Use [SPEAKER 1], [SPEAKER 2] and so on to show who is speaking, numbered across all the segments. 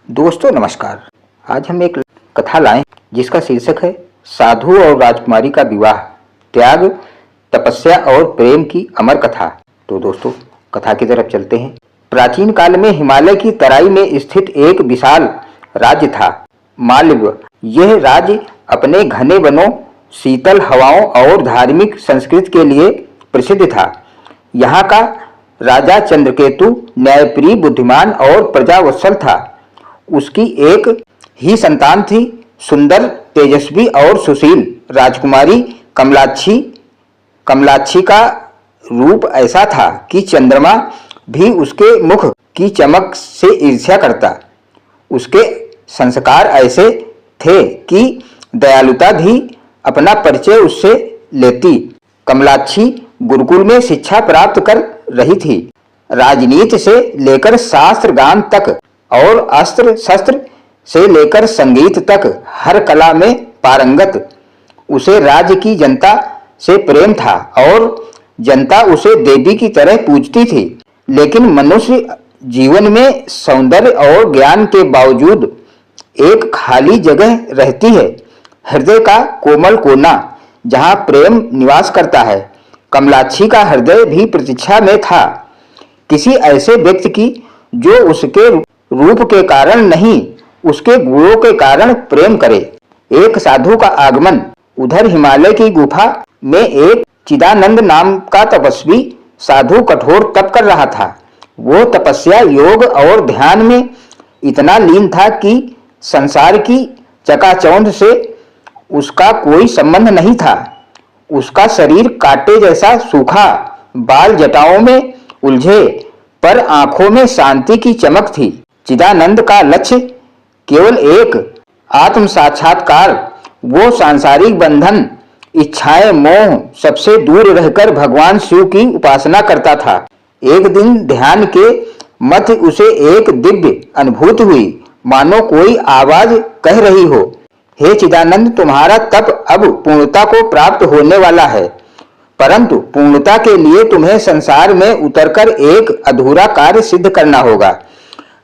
[SPEAKER 1] दोस्तों नमस्कार। आज हम एक कथा लाए जिसका शीर्षक है साधु और राजकुमारी का विवाह, त्याग, तपस्या और प्रेम की अमर कथा। तो दोस्तों कथा की तरफ चलते हैं। प्राचीन काल में हिमालय की तराई में स्थित एक विशाल राज्य था, मालव। यह राज्य अपने घने वनों, शीतल हवाओं और धार्मिक संस्कृति के लिए प्रसिद्ध था। यहाँ का राजा चंद्रकेतु न्यायप्रिय, बुद्धिमान और प्रजावत्सल था। उसकी एक ही संतान थी, सुंदर, तेजस्वी और सुशील राजकुमारी कमलाक्षी। कमलाक्षी का रूप ऐसा था कि चंद्रमा भी उसके मुख की चमक से ईर्ष्या करता। उसके संस्कार ऐसे थे कि दयालुता भी अपना परिचय उससे लेती। कमलाक्षी गुरुकुल में शिक्षा प्राप्त कर रही थी। राजनीति से लेकर शास्त्र गान तक और अस्त्र शस्त्र से लेकर संगीत तक हर कला में पारंगत। उसे राज्य की जनता से प्रेम था और जनता उसे देवी की तरह पूजती थी। लेकिन मनुष्य जीवन में सौंदर्य और ज्ञान के बावजूद एक खाली जगह रहती है, हृदय का कोमल कोना जहाँ प्रेम निवास करता है। कमलाक्षी का हृदय भी प्रतीक्षा में था, किसी ऐसे व्यक्ति की जो उसके रूप के कारण नहीं, उसके गुणों के कारण प्रेम करे। एक साधु का आगमन। उधर हिमालय की गुफा में एक चिदानंद नाम का तपस्वी साधु कठोर तप कर रहा था। वो तपस्या, योग और ध्यान में इतना लीन था कि संसार की चकाचौंध से उसका कोई संबंध नहीं था। उसका शरीर कांटे जैसा सूखा, बाल जटाओं में उलझे, पर आंखों में शांति की चमक थी। चिदानंद का लक्ष्य केवल एक आत्म साक्षात्कार। वो सांसारिक बंधन, इच्छाएं, मोह सबसे दूर रहकर भगवान शिव की उपासना करता था। एक दिन ध्यान के मध्य उसे एक दिव्य अनुभूति हुई, मानो कोई आवाज कह रही हो, हे चिदानंद, तुम्हारा तप अब पूर्णता को प्राप्त होने वाला है, परंतु पूर्णता के लिए तुम्हें संसार में उतरकर एक अधूरा कार्य सिद्ध करना होगा।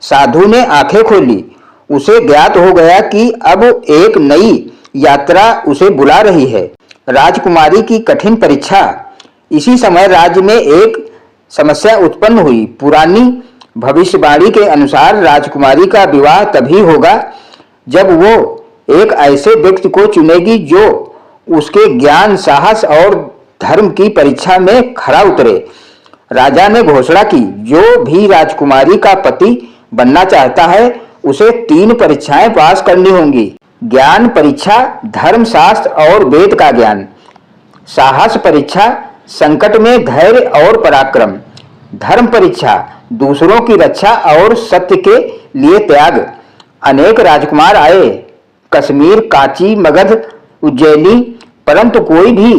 [SPEAKER 1] साधु ने आंखें खोली। उसे ज्ञात हो गया कि अब एक नई यात्रा उसे बुला रही है, राजकुमारी की कठिन परीक्षा। इसी समय राज्य में एक समस्या उत्पन्न हुई। पुरानी भविष्यवाणी के अनुसार राजकुमारी का विवाह तभी होगा जब वो एक ऐसे व्यक्ति को चुनेगी जो उसके ज्ञान, साहस और धर्म की परीक्षा में खरा उतरे। राजा ने घोषणा की, जो भी राजकुमारी का पति बनना चाहता है उसे 3 परीक्षाएं पास करनी होंगी। ज्ञान परीक्षा, धर्म शास्त्र और वेद का ज्ञान। साहस परीक्षा, संकट में धैर्य और पराक्रम। धर्म परीक्षा, दूसरों की रक्षा और सत्य के लिए त्याग। अनेक राजकुमार आए, कश्मीर, कांची, मगध, उज्जैनी, परंतु कोई भी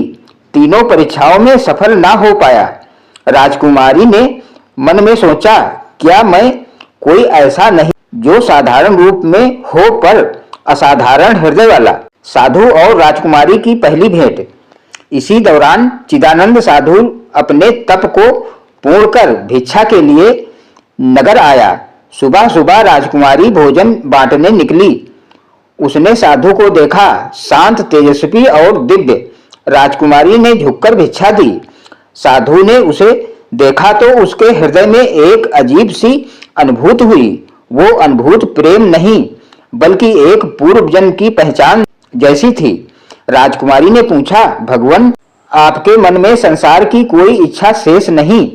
[SPEAKER 1] तीनों परीक्षाओं में सफल ना हो पाया। राजकुमारी ने मन में सोचा, क्या मैं कोई ऐसा नहीं जो साधारण रूप में हो पर असाधारण हृदय वाला। साधु और राजकुमारी की पहली भेंट। इसी दौरान चिदानंद साधु अपने तप को पूर्ण कर भिक्षा के लिए नगर आया। सुबह सुबह राजकुमारी भोजन बांटने निकली। उसने साधु को देखा, शांत, तेजस्वी और दिव्य। राजकुमारी ने झुककर भिक्षा दी। साधु ने उसे देखा तो उसके हृदय में एक अजीब सी अनुभूति हुई। वो अनुभूति प्रेम नहीं बल्कि एक पूर्व जन्म की पहचान जैसी थी। राजकुमारी ने पूछा, भगवान, आपके मन में संसार की कोई इच्छा शेष नहीं?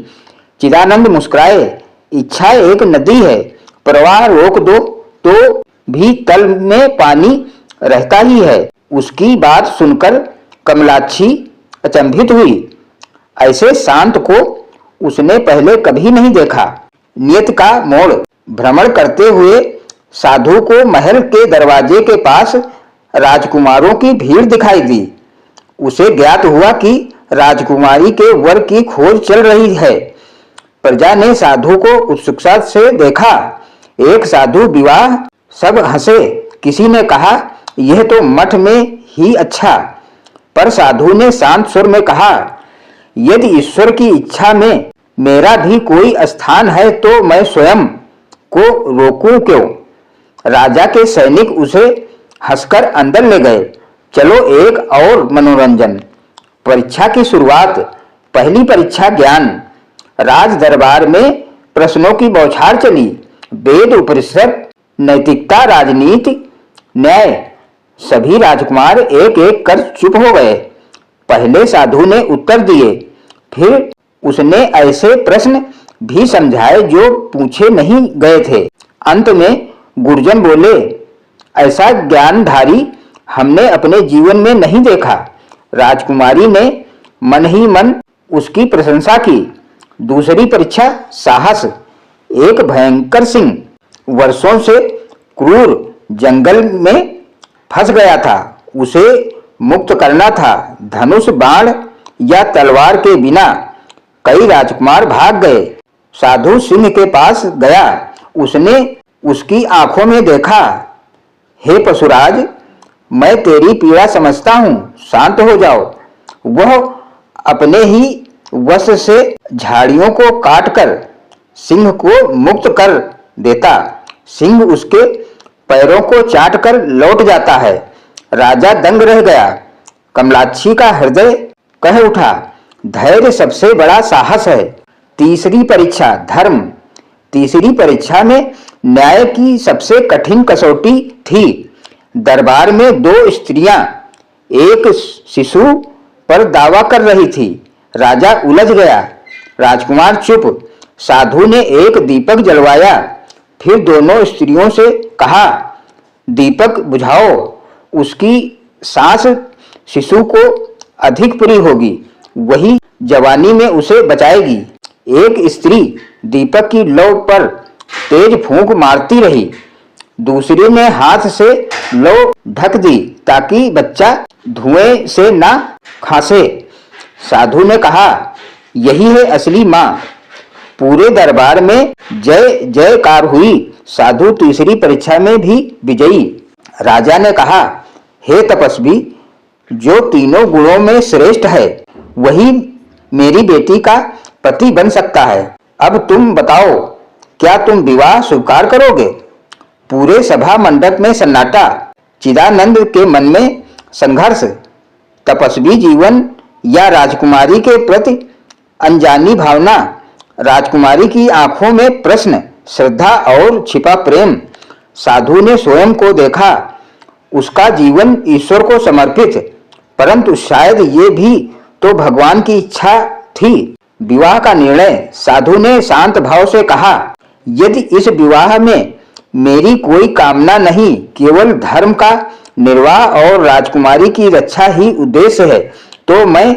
[SPEAKER 1] चिदानंद मुस्कुराए, इच्छा एक नदी है, प्रवाह रोक दो तो भी तल में पानी रहता ही है। उसकी बात सुनकर कमलाक्षी अचंभित हुई। ऐसे शांत को उसने पहले कभी नहीं देखा। नियत का मोड़ भ्रमण करते हुए साधु को महल के दरवाजे के पास राजकुमारों की भीड़ दिखाई दी। उसे ज्ञात हुआ कि राजकुमारी के वर की खोज चल रही है। प्रजा ने साधु को उत्सुकता से देखा। एक साधु विवाह, सब हंसे। किसी ने कहा, यह तो मठ में ही अच्छा। पर साधु ने शांत स्वर में कहा, यदि ईश्वर की इच्छा में मेरा भी कोई स्थान है तो मैं स्वयं को रोकूं क्यों? राजा के सैनिक उसे हंसकर अंदर ले गए। चलो एक और मनोरंजन। परीक्षा की शुरुआत। पहली परीक्षा ज्ञान। राज दरबार में प्रश्नों की बौछार चली। वेद उपनिषद, नैतिकता, राजनीति, न्याय। सभी राजकुमार एक एक कर चुप हो गए। पहले साधु ने उत्तर दिए, फिर उसने ऐसे प्रश्न भी समझाए जो पूछे नहीं गए थे। अंत में गुरजन बोले, ऐसा ज्ञानधारी हमने अपने जीवन में नहीं देखा। राजकुमारी ने मन ही मन उसकी प्रशंसा की। दूसरी परीक्षा साहस। एक भयंकर सिंह वर्षों से क्रूर जंगल में फंस गया था। उसे मुक्त करना था। धनुष, बाण या तलवार के बिना कई राजकुमार भाग गए। साधु सिंह के पास गया। उसने उसकी आंखों में देखा। हे पशुराज, मैं तेरी पीड़ा समझता हूँ, शांत हो जाओ। वह अपने ही वश से झाड़ियों को काटकर सिंह को मुक्त कर देता। सिंह उसके पैरों को चाटकर लौट जाता है। राजा दंग रह गया। कमलाक्षी का हृदय कह उठा, धैर्य सबसे बड़ा साहस है। तीसरी परीक्षा धर्म। तीसरी परीक्षा में न्याय की सबसे कठिन कसौटी थी। दरबार में दो स्त्रियां एक शिशु पर दावा कर रही थी। राजा उलझ गया। राजकुमार चुप। साधु ने एक दीपक जलवाया, फिर दोनों स्त्रियों से कहा, दीपक बुझाओ। उसकी सांस शिशु को अधिक प्रिय होगी, वही जवानी में उसे बचाएगी। एक स्त्री दीपक की लौ पर तेज फूंक मारती रही। दूसरी ने हाथ से लौ ढक दी ताकि बच्चा धुएं से ना खांसे। साधु ने कहा, यही है असली माँ। पूरे दरबार में जय जयकार हुई। साधु तीसरी परीक्षा में भी विजयी। राजा ने कहा, हे तपस्वी, जो तीनों गुणों में श्रेष्ठ है वही मेरी बेटी का पति बन सकता है। अब तुम बताओ, क्या तुम विवाह स्वीकार करोगे? पूरे सभा मंडप में सन्नाटा। चिदानंद के मन में संघर्ष। तपस्वी जीवन या राजकुमारी के प्रति अनजानी भावना। राजकुमारी की आंखों में प्रश्न, श्रद्धा और छिपा प्रेम। साधु ने स्वयं को देखा, उसका जीवन ईश्वर को समर्पित, परंतु शायद ये भी तो भगवान की इच्छा थी। विवाह का निर्णय। साधु ने शांत भाव से कहा, यदि इस विवाह में मेरी कोई कामना नहीं, केवल धर्म का निर्वाह और राजकुमारी की रक्षा ही उद्देश्य है, तो मैं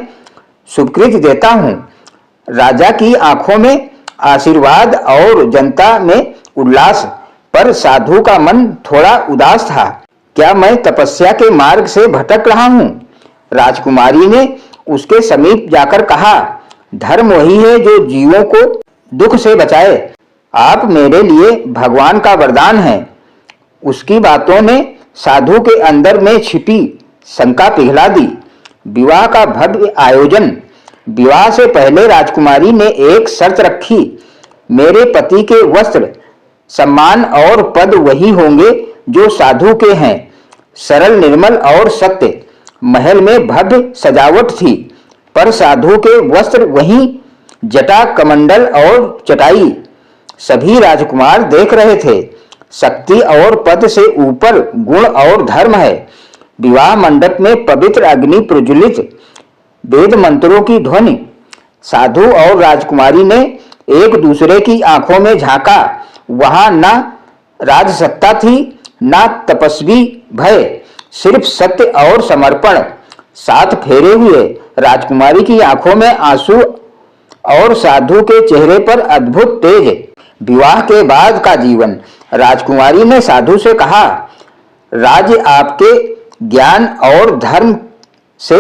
[SPEAKER 1] स्वीकृति देता हूँ। राजा की आंखों में आशीर्वाद और जनता में उल्लास, पर साधु का मन थोड़ा उदास था। क्या मैं तपस्या के मार्ग से भटक रहा हूँ? राजकुमारी ने उसके समीप जाकर कहा, धर्म वही है जो जीवों को दुख से बचाए। आप मेरे लिए भगवान का वरदान हैं। उसकी बातों ने साधु के अंदर में छिपी शंका पिघला दी। विवाह का भव्य आयोजन। विवाह से पहले राजकुमारी ने एक शर्त रखी, मेरे पति के वस्त्र, सम्मान और पद वही होंगे जो साधु के हैं। सरल, निर्मल और सत्य। महल में भव्य सजावट थी, पर साधु के वस्त्र वही जटा, कमंडल और चटाई। सभी राजकुमार देख रहे थे। शक्ति और पद से ऊपर गुण और धर्म है। विवाह मंडप में पवित्र अग्नि प्रज्वलित, वेद मंत्रों की ध्वनि। साधु और राजकुमारी ने एक दूसरे की आंखों में झांका। वहां ना राजसत्ता थी, ना तपस्वी भय, सिर्फ सत्य और समर्पण। साथ फेरे हुए। राजकुमारी की आंखों में आंसू और साधु के चेहरे पर अद्भुत तेज। विवाह के बाद का जीवन। राजकुमारी ने साधु से कहा, राज्य आपके ज्ञान और धर्म से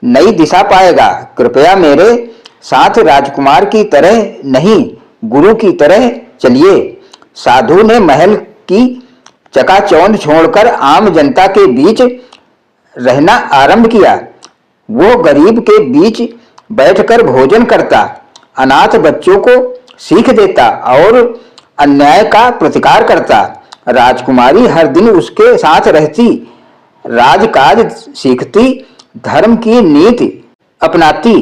[SPEAKER 1] नई दिशा पाएगा। कृपया मेरे साथ राजकुमार की तरह नहीं, गुरु की तरह चलिए। साधु ने महल की चकाचौंध छोड़कर आम जनता के बीच रहना आरंभ किया। वो गरीब के बीच बैठकर भोजन करता, अनाथ बच्चों को सीख देता और अन्याय का प्रतिकार करता। राजकुमारी हर दिन उसके साथ रहती, राजकाज सीखती, धर्म की नीति अपनाती।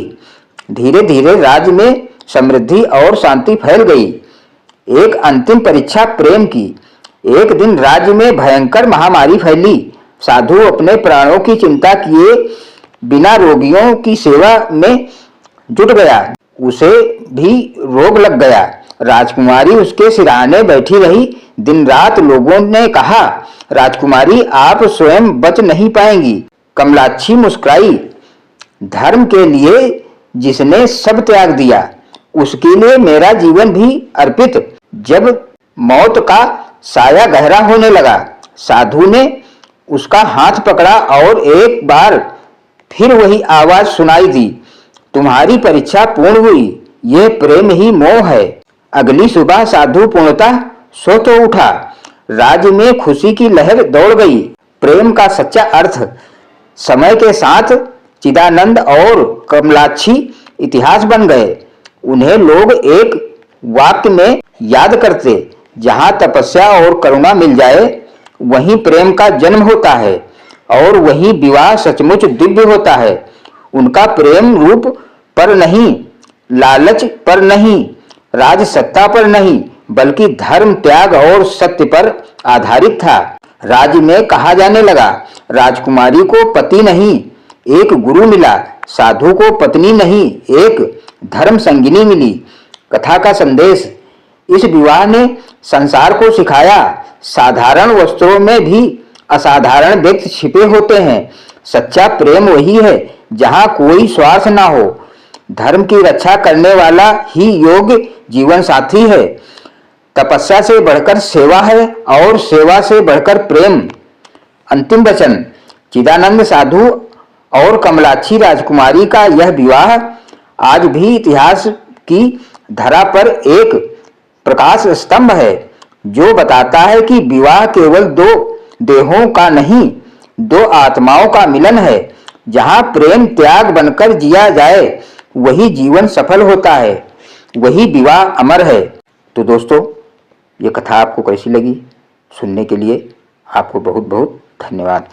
[SPEAKER 1] धीरे धीरे राज्य में समृद्धि और शांति फैल गई। एक अंतिम परीक्षा प्रेम की। एक दिन राज्य में भयंकर महामारी फैली। साधु अपने प्राणों की चिंता किए बिना रोगियों की सेवा में जुट गया। उसे भी रोग लग गया। राजकुमारी उसके सिरहाने बैठी रही। दिन रात लोगों ने कहा, राजकुमारी आप स्वयं बच नहीं पाएंगी। कमलाक्षी मुस्कुराई। धर्म के लिए जिसने सब त्याग दिया, उसके लिए मेरा जीवन भी अर्पित। जब मौत का साया गहरा होने लगा, साधु ने उसका हाथ पकड़ा और एक बार फिर वही आवाज सुनाई दी, तुम्हारी परीक्षा पूर्ण हुई। यह प्रेम ही मोह है। अगली सुबह साधु पूर्णतः सो तो उठा। राज्य में खुशी की लहर दौड़ गई। प्रेम का सच्चा अर्थ समय के साथ चिदानंद और कमलाक्षी इतिहास बन गए। उन्हें लोग एक वाक्य में याद करते, जहां तपस्या और करुणा मिल जाए वहीं प्रेम का जन्म होता है और वहीं विवाह सचमुच दिव्य होता है। उनका प्रेम रूप पर नहीं, लालच पर नहीं, राजसत्ता पर नहीं, बल्कि धर्म, त्याग और सत्य पर आधारित था। राज्य में कहा जाने लगा, राजकुमारी को पति नहीं एक गुरु मिला, साधु को पत्नी नहीं एक धर्म संगिनी मिली। कथा का संदेश। इस विवाह ने संसार को सिखाया, साधारण वस्त्रों में भी असाधारण व्यक्ति छिपे होते हैं। सच्चा प्रेम वही है जहां कोई स्वार्थ ना हो। धर्म की रक्षा करने वाला ही योग्य जीवन साथी है। तपस्या से बढ़कर सेवा है और सेवा से बढ़कर प्रेम। अंतिम वचन। चिदानंद साधु और कमलाक्षी राजकुमारी का यह विवाह आज भी इतिहास की धरा पर एक प्रकाश स्तंभ है, जो बताता है कि विवाह केवल दो देहों का नहीं, दो आत्माओं का मिलन है। जहां प्रेम त्याग बनकर जिया जाए वही जीवन सफल होता है, वही विवाह अमर है। तो दोस्तों, ये कथा आपको कैसी लगी? सुनने के लिए आपको बहुत बहुत धन्यवाद।